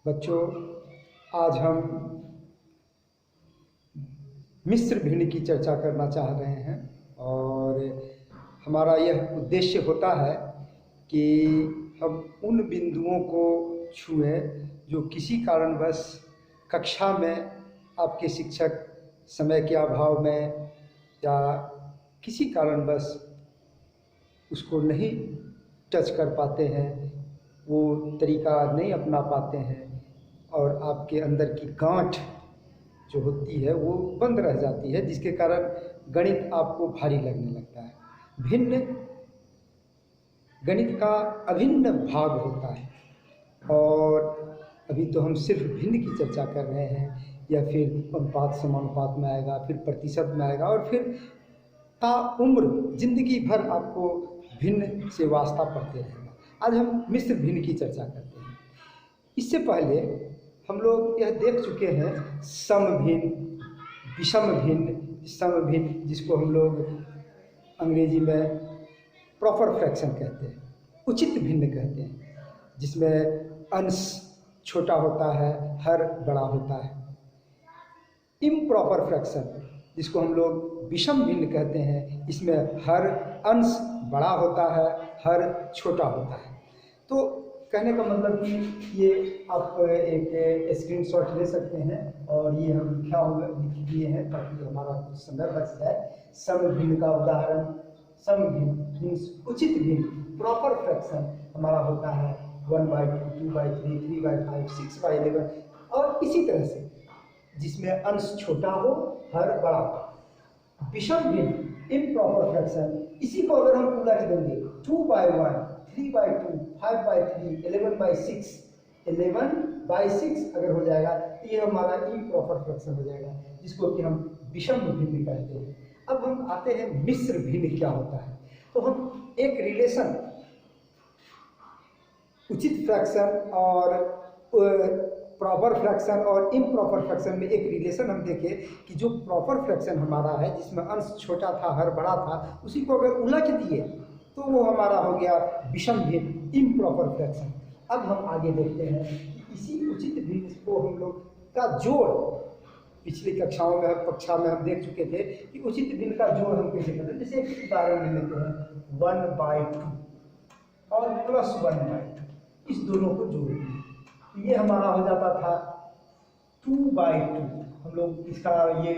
बच्चों, आज हम मिस्र भिंड की चर्चा करना चाह रहे हैं और हमारा यह उद्देश्य होता है कि हम उन बिंदुओं को छुएं जो किसी कारणवश कक्षा में आपके शिक्षक समय के अभाव में या किसी कारणवश उसको नहीं टच कर पाते हैं, वो तरीका नहीं अपना पाते हैं और आपके अंदर की गांठ जो होती है वो बंद रह जाती है, जिसके कारण गणित आपको भारी लगने लगता है। भिन्न गणित का अभिन्न भाग होता है और अभी तो हम सिर्फ भिन्न की चर्चा कर रहे हैं, या फिर अनुपात समानुपात में आएगा, फिर प्रतिशत में आएगा और फिर ताउम्र जिंदगी भर आपको भिन्न से वास्ता पड़ते रहेगा। आज हम मिश्र भिन्न की चर्चा करते हैं। इससे पहले हम लोग यह देख चुके हैं सम भिन्न, विषम भिन्न, सम भिन्न, जिसको हम लोग अंग्रेजी में प्रॉपर फ्रैक्शन कहते हैं, उचित भिन्न कहते हैं, जिसमें अंश छोटा होता है, हर बड़ा होता है। इम्प्रॉपर फ्रैक्शन, जिसको हम लोग विषम भिन्न कहते हैं, इसमें हर अंश बड़ा होता है, हर छोटा होता है। तो कहने का मतलब कि ये आप एक स्क्रीनशॉट ले सकते हैं और ये हम लिख दिए हैं ताकि हमारा कुछ समय बच जाए। सम भिन्न का उदाहरण, सम भिन्न मीन्स उचित भिन्न, प्रॉपर फ्रैक्शन हमारा होता है 1/2, 2/3, 3/5, 6/11 और इसी तरह से, जिसमें अंश छोटा हो, हर बड़ा हो। विषम भिन्न, इम्प्रॉपर फ्रैक्शन, इसी को अगर हम उलट देंगे 2/1, 3/2, 5/3, 11/6, 11/6 अगर हो जाएगा तो ये हमारा इम्प्रॉपर फ्रैक्शन हो जाएगा, जिसको कि हम विषम भिन्न कहते हैं। अब हम आते हैं मिश्र भिन्न क्या होता है। तो हम एक रिलेशन उचित फ्रैक्शन और प्रॉपर फ्रैक्शन और इम्प्रॉपर फ्रैक्शन में एक रिलेशन हम देखें कि जो प्रॉपर फ्रैक्शन हमारा है, जिसमें अंश छोटा था, हर बड़ा था, उसी को अगर उलट दिए तो वो हमारा हो गया विषम भिन्न, इम्प्रॉपर फ्रैक्शन। अब हम आगे देखते हैं कि इसी उचित भिन्न को हम लोग का जोड़, पिछली कक्षाओं में हम देख चुके थे कि उचित भिन्न का जोड़ हम कैसे करते हैं। जैसे एक उदाहरण ले लेते हैं 1/2 और +1/2, इस दोनों को जोड़ दिए, ये हमारा हो जाता था 2/2। हम लोग इसका ये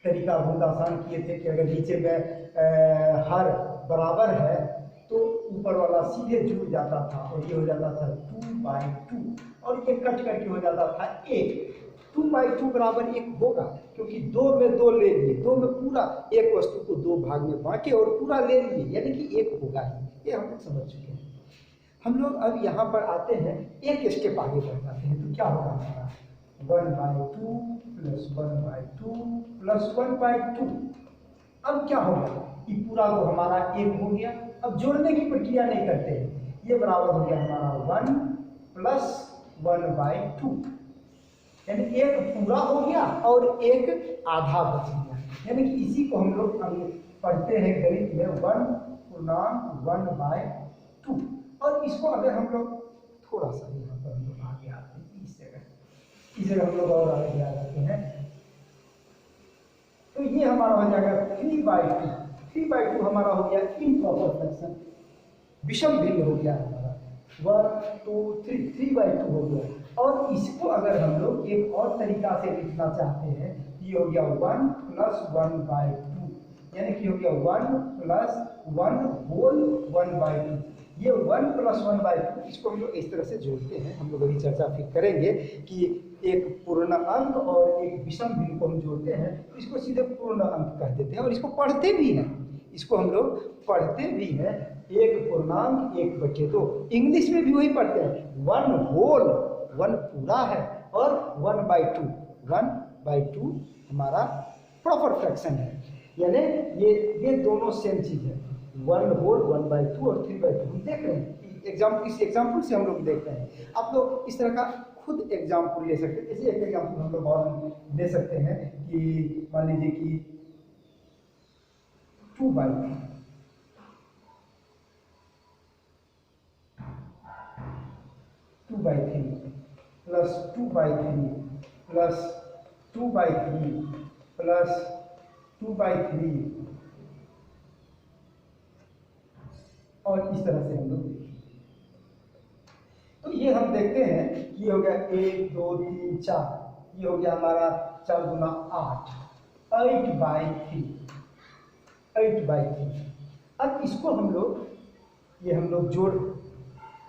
तरीका बहुत आसान किए थे कि अगर नीचे में हर बराबर है तो ऊपर वाला सीधे जुड़ जाता था और ये हो जाता था 2/2 और ये कट करके हो जाता था 1। 2/2 बराबर 1 होगा, क्योंकि 2 में 2 ले लिए, 2 में पूरा एक वस्तु को 2 भाग में बांटे और पूरा ले लिए, यानी कि 1 होगा ही। ये हम लोग समझ चुके हैं। हम लोग अब यहाँ पर आते हैं, एक स्टेप आगे बढ़ जाते हैं, तो क्या होगा हमारा 1/2 + 1/2 + 1/2। अब क्या होगा, ये पूरा तो हमारा 1 हो गया। अब जोड़ने की प्रक्रिया नहीं करते हैं, ये बराबर हो गया हमारा 1 + 1/2, यानी एक पूरा हो गया और एक आधा बच गया। यानी कि इसी को हम लोग पढ़ते हैं गणित में 1/1/2। और इसको अगर हम लोग थोड़ा सा यहाँ पर हम लोग आगे आते हैं, इस जगह हम लोग और आगे आ जाते हैं, तो ये हमारा हो जाएगा 3/2। 3/2 हमारा हो गया इम्प्रॉपर फ्रैक्शन, विषम भिन्न हो गया हमारा 1 2 3, 3/2 हो गया। और इसको अगर हम लोग एक और तरीका से लिखना चाहते हैं, ये हो गया 1 + 1/2, यानी कि हो गया 1 + 1/2। ये 1 + 1/2, इसको हम लोग इस तरह से जोड़ते हैं। हम लोग अभी चर्चा फिर करेंगे कि एक पूर्ण अंक और एक विषम भिन्न को हम जोड़ते हैं, तो इसको सीधे पूर्ण अंक कह देते हैं और इसको पढ़ते भी हैं। इसको हम लोग पढ़ते भी हैं, 1 पूर्णांक 1/2। इंग्लिश में भी वही पढ़ते हैं, 1 होल, 1 पूरा है, और 1/2, 1/2 हमारा प्रॉपर फ्रैक्शन है। यानी ये दोनों सेम चीज है, 1 होल, 1/2 और 3/2। हम देख रहे हैं इस एग्जाम्पल से हम लोग देख रहे हैं। आप लोग इस तरह का खुद एग्जाम्पल ले सकते हैं। जैसे एक एग्जाम्पल हम लोग और ले सकते हैं कि मान लीजिए कि 2/3, 2/3 प्लस 2/3 प्लस 2/3 प्लस 2/3 और इस तरह से हम लोग देखें। तो ये हम देखते हैं, ये हो गया 1 2 3 4, ये हो गया हमारा 4 गुना 8, 8/3। अब इसको हम लोग, ये हम लोग जोड़,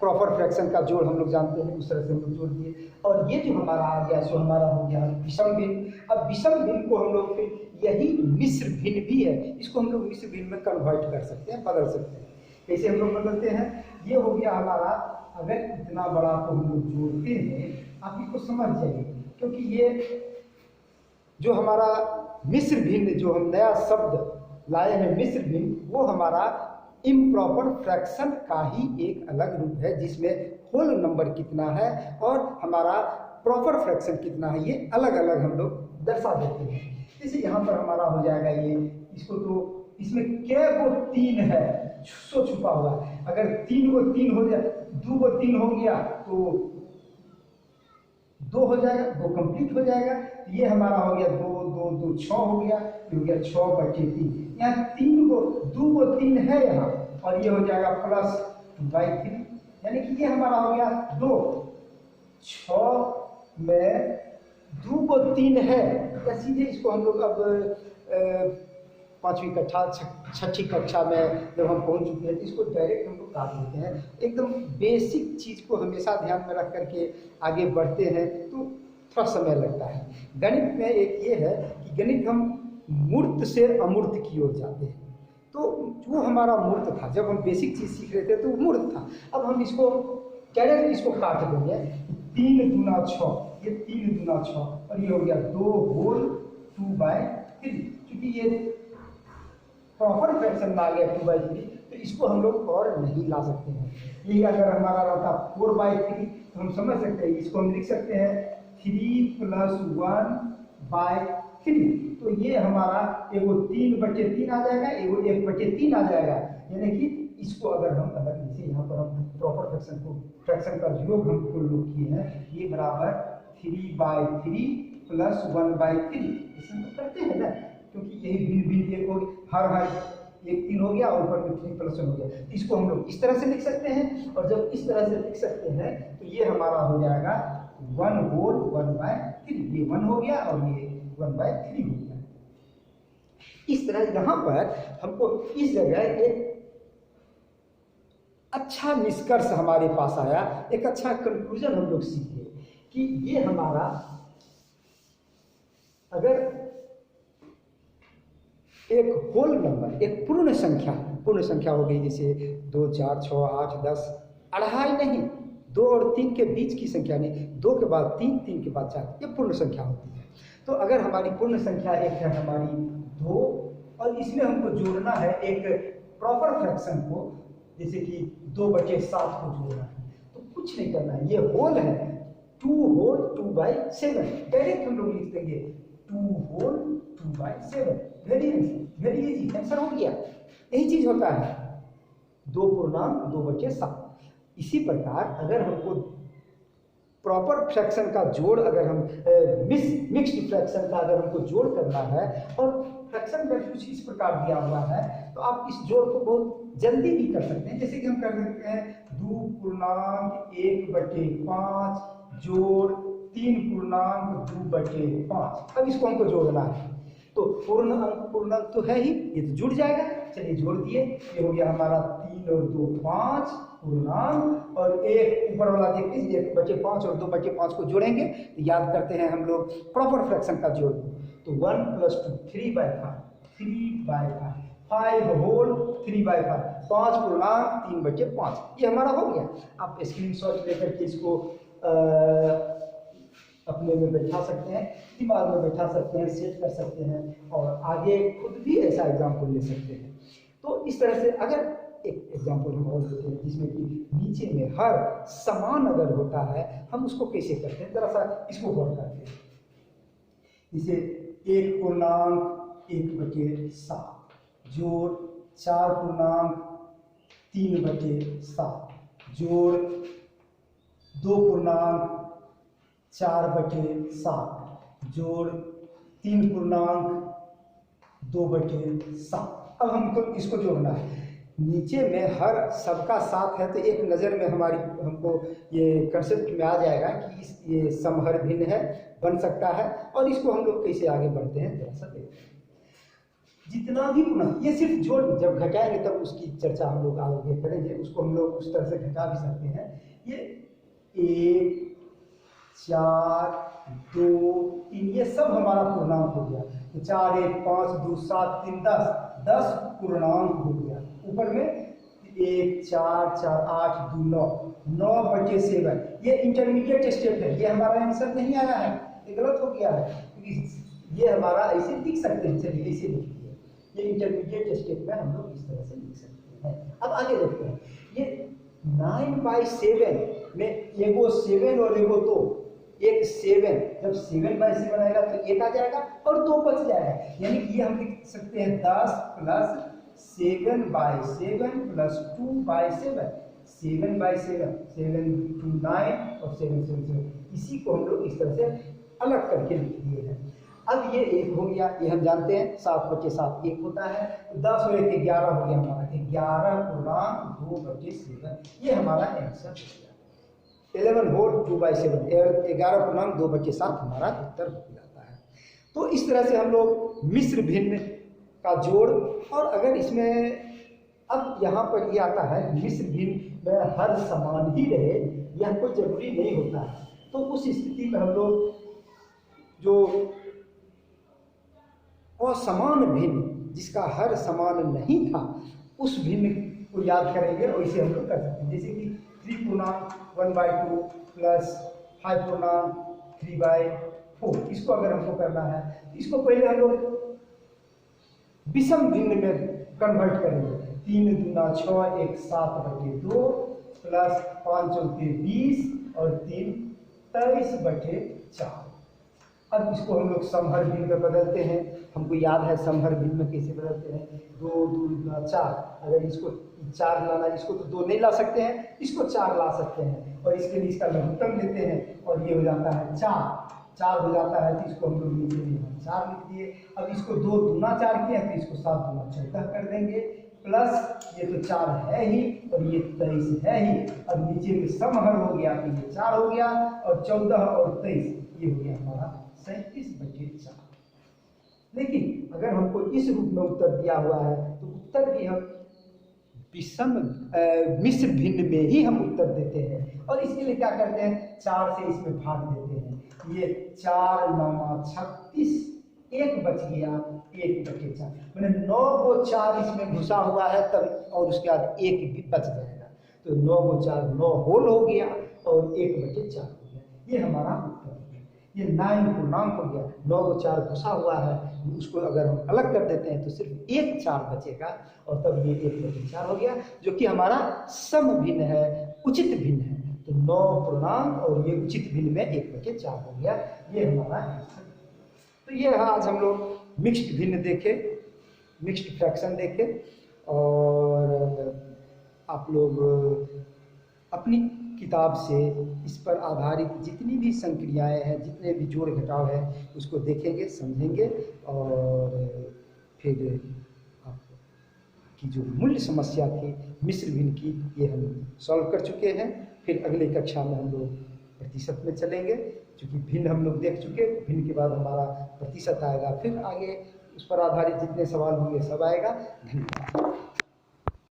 प्रॉपर फ्रैक्शन का जोड़ हम लोग जानते हैं, उस तरह से हम लोग जोड़ दिए। और ये जो हमारा आ गया सो हमारा हो गया विषम भिन्न। अब विषम भिन्न को हम लोग फिर, यही मिश्र भिन्न भी है, इसको हम लोग मिश्र भिन्न में कन्वर्ट कर सकते हैं, बदल सकते हैं। कैसे हम लोग बदलते हैं? ये हो गया हमारा, अगर इतना बड़ा को हम लोग जोड़ते हैं, आप इसको समझ जाइए, क्योंकि ये जो हमारा मिश्र भिन्न, जो हम नया शब्द लाए हैं मिश्र भिन्न, वो हमारा इम्प्रॉपर फ्रैक्शन का ही एक अलग रूप है, जिसमें होल नंबर कितना है और हमारा प्रॉपर फ्रैक्शन कितना है, ये अलग अलग हम लोग दर्शा देते हैं। जैसे यहाँ पर हमारा हो जाएगा ये, इसको तो इसमें क्या वो 3 है सो छुपा हुआ है, अगर 3 को 3 हो जाए, 2 को 3 हो गया तो 2 हो जाएगा, 2 कंप्लीट हो जाएगा। ये हमारा हो गया 2 2 2 6 हो गया, ये हो गया 6/3। यहाँ 3 को 2 को 3 है यहाँ, और ये हो जाएगा प्लस 2/3, यानी कि ये हमारा हो गया 2 6 में 2 को 3 है। या सीधे इसको हम लोग अब 5वीं कक्षा 6ठी कक्षा में जब हम पहुंच चुके हैं, तो इसको डायरेक्ट हम लोग काट लेते हैं। एकदम बेसिक चीज़ को हमेशा ध्यान में रख करके आगे बढ़ते हैं तो थोड़ा समय लगता है। गणित में एक ये है कि गणित हम मूर्त से अमूर्त की ओर जाते हैं। तो जो हमारा मूर्त था, जब हम बेसिक चीज़ सीख रहे थे तो मूर्त था, अब हम इसको डायरेक्ट इसको काट देंगे। 3 दूना 6, ये 3 दूना 6, और ये हो गया 2 होल 2/3। क्योंकि ये प्रॉपर फ्रैक्शन में आ गया 2/3, तो इसको हम लोग और नहीं ला सकते हैं। ये अगर हमारा रहता 4/3 तो हम समझ सकते हैं, इसको हम लिख सकते हैं 3 + 1/3। तो ये हमारा एगो 3/3 आ जाएगा, एगो 1/3 आ जाएगा। यानी कि इसको अगर हम अलग, जैसे यहाँ पर हम प्रॉपर फ्रैक्शन का योग हम लोग किए हैं, ये बराबर 3/3 + 1/3, इसमें तो करते हैं ना, क्योंकि यही भिन्न एक हो, हर एक 3 हो गया और ऊपर में 3 + 1 हो गया। इसको हम लोग इस तरह से लिख सकते हैं, और जब इस तरह से लिख सकते हैं तो ये हमारा हो जाएगा 1 होल 1/3। ये 1 हो गया और ये 1/3 हो गया। इस तरह यहाँ पर हमको इस जगह एक अच्छा निष्कर्ष हमारे पास आया, एक अच्छा कंक्लूजन हम लोग सीखे कि ये हमारा, अगर एक होल नंबर, एक पूर्ण संख्या हो गई, जैसे 2 4 6 8 10, अढ़ाई नहीं, 2 और 3 के बीच की संख्या नहीं, 2 के बाद 3, 3 के बाद 4, ये पूर्ण संख्या होती है। तो अगर हमारी पूर्ण संख्या एक है हमारी 2, और इसमें हमको जोड़ना है एक प्रॉपर फ्रैक्शन को, जैसे कि 2/7 को जोड़ना है, तो कुछ नहीं करना है, ये होल है, 2 होल 2/7, डायरेक्ट हम लोग लिख देंगे 2 होल 2/7। वेरी इजी, आंसर हो गया। यही चीज होता है 2 पूर्णांक 2/7। इसी प्रकार अगर हमको प्रॉपर फ्रैक्शन का जोड़, अगर हम मिक्स्ड फ्रैक्शन का अगर हमको जोड़ करना है, और फ्रैक्शन का कुछ इस प्रकार दिया हुआ है, तो आप इस जोड़ को बहुत जल्दी भी कर सकते हैं। जैसे कि हम कर सकते हैं 2 पूर्णांक 1/5 जोड़ 3 पूर्णांक 2/5। अब इसको हमको जोड़ना है, तो पूर्णांक तो है ही, ये तो जुड़ जाएगा। चलिए जोड़ दिए, ये हो गया हमारा 3 और 2 5 पूर्णांक, और एक ऊपर वाला देखिए 1/5 और 2/5 को जोड़ेंगे तो याद करते हैं हम लोग प्रॉपर फ्रैक्शन का जोड़, तो 1 + 2 3/5 5 होल 3/5, 5 पूर्णांक 3/5, ये हमारा हो गया। आप स्क्रीनशॉट लेकर के इसको अपने में बैठा सकते हैं, दिमाग में बैठा सकते हैं, सेट कर सकते हैं, और आगे खुद भी ऐसा एग्जाम्पल ले सकते हैं। तो इस तरह से अगर एक एग्जाम्पल हम और देते हैं जिसमें कि नीचे में हर समान अगर होता है, हम उसको कैसे करते हैं, जरा सा इसको गौर करते हैं। जैसे 1 पूर्णांक 1/7 जोड़ 4 पूर्णांक 3/7 जोड़ 2 पूर्णांक 4/7 जोड़ 3.2/7। अब हमको इसको जोड़ना है। नीचे में हर सबका 7 है तो एक नज़र में हमको ये कंसेप्ट में आ जाएगा कि ये समहर भिन्न है, बन सकता है। और इसको हम लोग कैसे आगे बढ़ते हैं थोड़ा सा देखते हैं। जितना भी गुना, ये सिर्फ जोड़, जब घटाएंगे तब उसकी चर्चा हम लोग आगे करेंगे। उसको हम लोग उस तरह से घटा भी सकते हैं। ये 1, 4, 2, 3 ये सब हमारा पूर्णांक हो गया। तो 4, 1, 5, 2, 7, 3, 10 पूर्णांक हो गया। ऊपर में 1, 4, 4, 8, 2, 9/7 ये इंटरमीडिएट स्टेप है। ये हमारा आंसर नहीं आया है, ये गलत हो गया है, क्योंकि ये हमारा ऐसे लिख सकते हैं। चलिए ऐसे लिखिए, ये इंटरमीडिएट स्टेप में हम लोग इस तरह से लिख सकते हैं। अब आगे देखते हैं। ये 9/7 में एगो 7 और एगो 2, एक 7, जब 7/7 आएगा तो 1 आ जाएगा और 2 बच जाएगा। यानी कि ये हम लिख सकते हैं 10 + 7/7 + 2/7, 7/7, 7 × 9 और 7 × 7। इसी को हम लोग इस तरह से अलग करके लिख दिए हैं। अब ये 1 हो गया, ये हम जानते हैं 7/7 1 होता है। तो 10 और 1 11 हो गया हमारा, 11.2/7 ये हमारा आंसर हो गया। 11 होल 2/7, 11.2/7 हमारा उत्तर हो जाता है। तो इस तरह से हम लोग मिश्र भिन्न का जोड़, और अगर इसमें अब यहाँ पर ये आता है मिश्र भिन्न में हर समान ही रहे, यह कोई जरूरी नहीं होता है। तो उस स्थिति में हम लोग जो असमान भिन्न, जिसका हर समान नहीं था, उस भिन्न को याद करेंगे और इसे हम लोग कर सकते हैं। जैसे कि 3/1/2 + 5/3/4, इसको अगर हमको करना है तो इसको पहले हम लोग विषम भिन्न में कन्वर्ट करेंगे। 3 दूना 6, 1 7/2 + 5 चौके 20 और 3 23/4। अब इसको हम लोग समहर भिन्न में बदलते हैं। हमको याद है समहर भिन्न में कैसे बदलते हैं। 2 दूना 4, अगर इसको 4 लाना, इसको तो 2 नहीं ला सकते हैं, इसको 4 ला सकते हैं, और इसके लिए इसका लघुत्तम लेते हैं और ये हो जाता है 4 हो जाता है। तो इसको हम लोग नीचे में 4 लिख दिए। अब इसको 2 दूना 4 किया तो इसको 7 दूना 14 कर देंगे, प्लस ये तो 4 है ही और ये 23 है ही। अब नीचे में समहर हो गया तो ये 4 हो गया, और 14 और 23 ये हो गया हमारा 37/4। लेकिन अगर हमको इस रूप में उत्तर दिया हुआ है तो उत्तर भी हम विषम मिश्र भिन्न में ही हम उत्तर देते हैं। और इसके लिए क्या करते हैं, 4 से इसमें भाग देते हैं। ये 4 × 9 = 36, 1 बच गया, 1/4, मैंने 9 को 4 इसमें घुसा हुआ है तब, और उसके बाद 1 भी बच जाएगा। तो 9 को 4 9 होल हो गया और 1/4 हो गया। ये हमारा उत्तर है। ये 9 पूर्णांक हो गया। 9 को 4 घुसा हुआ है, उसको अगर हम अलग कर देते हैं तो सिर्फ 1 4 बचेगा, और तब ये 1/4 हो गया, जो कि हमारा सम भिन्न है, उचित भिन्न है। तो 9 पूर्णांक और ये उचित भिन्न में 1/4 हो गया। ये हमारा आंसर। तो ये आज हम लोग मिक्स्ड भिन्न देखे, मिक्स्ड फ्रैक्शन देखे, और आप लोग अपनी किताब से इस पर आधारित जितनी भी संक्रियाएं हैं, जितने भी जोड़ घटाव है, उसको देखेंगे, समझेंगे, और फिर आपकी जो मूल्य समस्या थी मिश्र भिन्न की, ये हम सॉल्व कर चुके हैं। फिर अगले कक्षा में हम लोग प्रतिशत में चलेंगे, क्योंकि भिन्न हम लोग देख चुके, भिन्न के बाद हमारा प्रतिशत आएगा, फिर आगे उस पर आधारित जितने सवाल होंगे सब आएगा। धन्यवाद।